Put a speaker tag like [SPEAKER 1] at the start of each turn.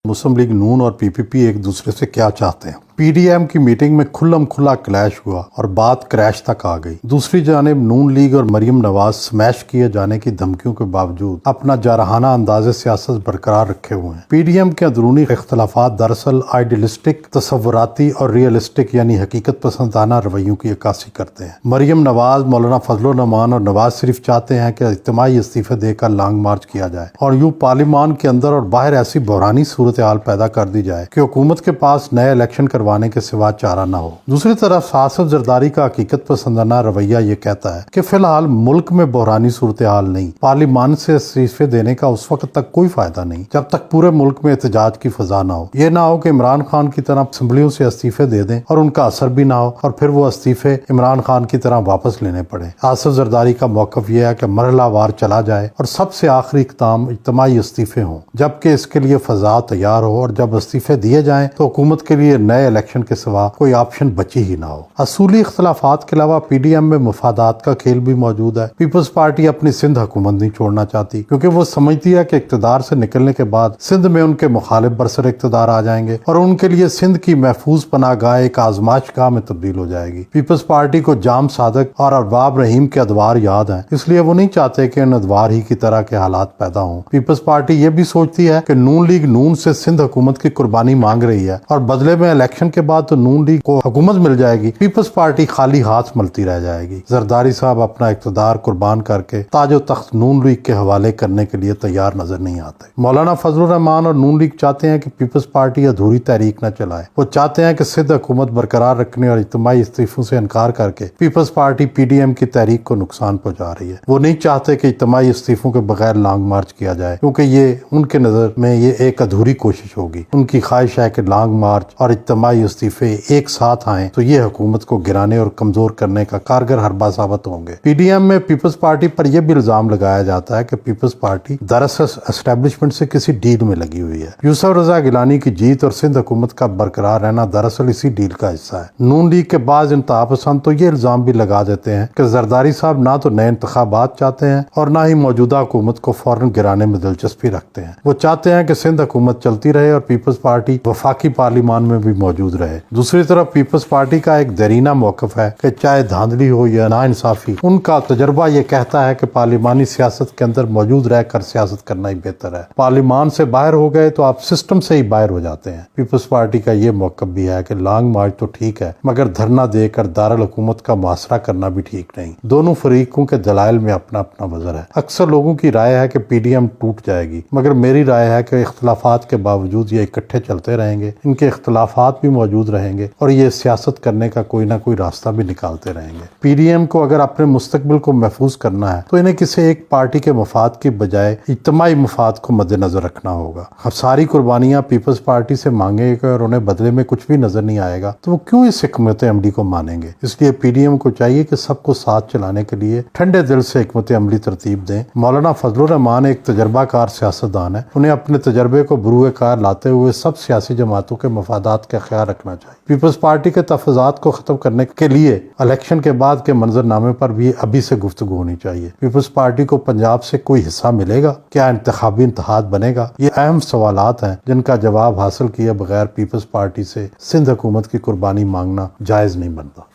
[SPEAKER 1] मुस्लिम league नून और PPP एक दूसरे से क्या चाहते हैं। पीडीएम की मीटिंग में खुल्लम खुला क्लैश हुआ और बात क्रैश तक आ गई। दूसरी जानिब नून लीग और मरियम नवाज स्मैश किए जाने की धमकियों के बावजूद अपना जारहाना अंदाज़े सियासत बरकरार रखे हुए हैं। पीडीएम के अंदरूनी इख्तलाफात दरअसल आइडियलिस्टिक, तसव्वुराती और रियलिस्टिक यानी हकीकत पसंदाना रवैयों की अक्कासी करते हैं। मरियम नवाज, मौलाना फजल रहमान और नवाज शरीफ चाहते हैं कि इज्तिमाई इस्तीफे देकर लॉन्ग मार्च किया जाए और यूं पार्लियामान के अंदर और बाहर ऐसी बहरानी सूरत हाल पैदा कर दी जाए कि हुकूमत के पास नए इलेक्शन करवाने के सिवा चारा न हो। दूसरी तरफ आसिफ जरदारी का हकीकत पसंदाना रवैया ये कहता है कि फिलहाल मुल्क में बहरानी सूरत हाल नहीं, पार्लियामान से इस्तीफे देने का उस वक्त तक कोई फायदा नहीं जब तक पूरे मुल्क में एहतजाज की फजा ना हो। ये ना हो कि इमरान खान की तरह असम्बलियों से इस्तीफे दे दें और उनका असर भी ना हो और फिर वो इस्तीफे इमरान खान की तरह वापस लेने पड़े। आसिफ जरदारी का मौक़िफ़ यह है कि मरहलावार चला जाए और सबसे आखिरी इक़दाम इज्तिमाई इस्तीफे हों, जबकि इसके लिए फजा तैयार हो और जब इस्तीफे दिए जाएं तो हुकूमत के लिए नए इलेक्शन के सिवा कोई ऑप्शन बची ही ना हो। असूली इख्तलाफात के अलावा पीडीएम में मुफादात का खेल भी मौजूद है। पीपल्स पार्टी अपनी सिंध हुकूमत नहीं छोड़ना चाहती क्योंकि वो समझती है कि इक़्तिदार से निकलने के बाद सिंध में उनके मुखालिफ बरसर इक़्तिदार आ जाएंगे और उनके लिए सिंध की महफूज पनाहगाह एक आजमाइशगाह में तब्दील हो जाएगी। पीपल्स पार्टी को जाम सादक और अरबाब रहीम के अदवार याद हैं, इसलिए वो नहीं चाहते कि इन अदवार ही की तरह के हालात पैदा हों। पीपल्स पार्टी ये भी सोचती है कि नून लीग नून से सिंध हुकूमत की कुर्बानी मांग रही है और बदले में इलेक्शन के बाद तो नून लीग को हुकूमत मिल जाएगी, पीपल्स पार्टी खाली हाथ मलती रह जाएगी। जरदारी साहब अपना इक़्तिदार कुर्बान करके ताजो तख्त नून लीग के हवाले करने के लिए तैयार नजर नहीं आते। मौलाना फजल रहमान और नून लीग चाहते हैं कि पीपल्स पार्टी अधूरी तहरीक न चलाए। वो चाहते हैं कि सिंध हुकूमत बरकरार रखने और इज्तिमाई इस्तीफों से इनकार करके पीपल्स पार्टी पीडीएम की तहरीक को नुकसान पहुंचा रही है। वो नहीं चाहते कि इज्तिमाई इस्तीफों के बगैर लॉन्ग मार्च किया जाए क्योंकि ये उनके नजर में ये एक अधूरी कोशिश होगी। उनकी ख्वाहिश है कि लॉन्ग मार्च और इज्तिमाई इस्तीफे एक साथ आए तो ये हुकूमत को गिराने और कमजोर करने का कारगर हरबा साबित होंगे। पीडीएम में पीपल्स पार्टी पर यह भी इल्जाम लगाया जाता है कि पीपल्स पार्टी दरअसल एस्टेब्लिशमेंट से किसी डील में लगी हुई है। यूसुफ रजा गिलानी की जीत और सिंध हुकूमत का बरकरार रहना दरअसल इसी डील का हिस्सा है। नून लीग के बाद इंतहा पसंद तो ये इल्जाम भी लगा देते हैं कि जरदारी साहब ना तो नए इंतखाबात चाहते हैं और ना ही मौजूदा हुकूमत को फौरन गिराने में दिलचस्पी रखते हैं। वो चाहते हैं कि सिंध हुकूमत चलती रहे और पीपल्स पार्टी वफाकी पार्लियामान में भी मौजूद रहे। दूसरी तरफ पीपल्स पार्टी का एक दरीना मौक़िफ़ है कि चाहे धांधली हो या नाइंसाफ़ी, उनका तजर्बा ये कहता है कि पार्लिमानी सियासत के अंदर मौजूद रहकर सियासत करना ही बेहतर है। पार्लिमान से बाहर हो गए तो आप सिस्टम से ही बाहर हो जाते हैं। पीपल्स पार्टी का ये मौक़िफ़ भी है कि लॉन्ग मार्च तो ठीक है मगर धरना देकर दारुल हुकूमत का मुआसरा करना भी ठीक नहीं। दोनों फरीकों के दलाइल में अपना अपना वज़र है। अक्सर लोगों की राय है कि पीडीएम टूट जाएगी मगर मेरी राय है कि इख्तलाफात के बावजूद ये इकट्ठे चलते रहेंगे, इनके इख्तलाफात भी मौजूद रहेंगे और ये सियासत करने का कोई ना कोई रास्ता भी निकालते रहेंगे। पीडीएम को अगर अपने मुस्तकबिल को महफूज करना है तो इन्हें किसी एक पार्टी के मफाद की बजाय इज्तिमाई मफाद को मद्देनजर रखना होगा। अब सारी कुर्बानियां पीपल्स पार्टी से मांगेगा और उन्हें बदले में कुछ भी नजर नहीं आएगा तो वो क्यों इस हिकमत अमली को मानेंगे। इसलिए पीडीएम को चाहिए कि सबको साथ चलाने के लिए ठंडे दिल से हिकमत अमली तरतीब दें। मौलाना फजल रहमान एक तजर्बाकार सियासतदान है, उन्हें अपने तजर्बे को बरूए कार लाते हुए सब सियासी जमातों के मफादात का ख्याल रखना चाहिए। पीपल्स पार्टी के तफाज़ात को खत्म करने के लिए इलेक्शन के बाद के मंजरनामे पर भी अभी से गुफ्तगू होनी चाहिए। पीपल्स पार्टी को पंजाब से कोई हिस्सा मिलेगा, क्या इंतखाबी इत्तेहाद बनेगा, ये अहम सवालात हैं जिनका जवाब हासिल किए बगैर पीपल्स पार्टी से सिंध हुकूमत की कुर्बानी मांगना जायज़ नहीं बनता।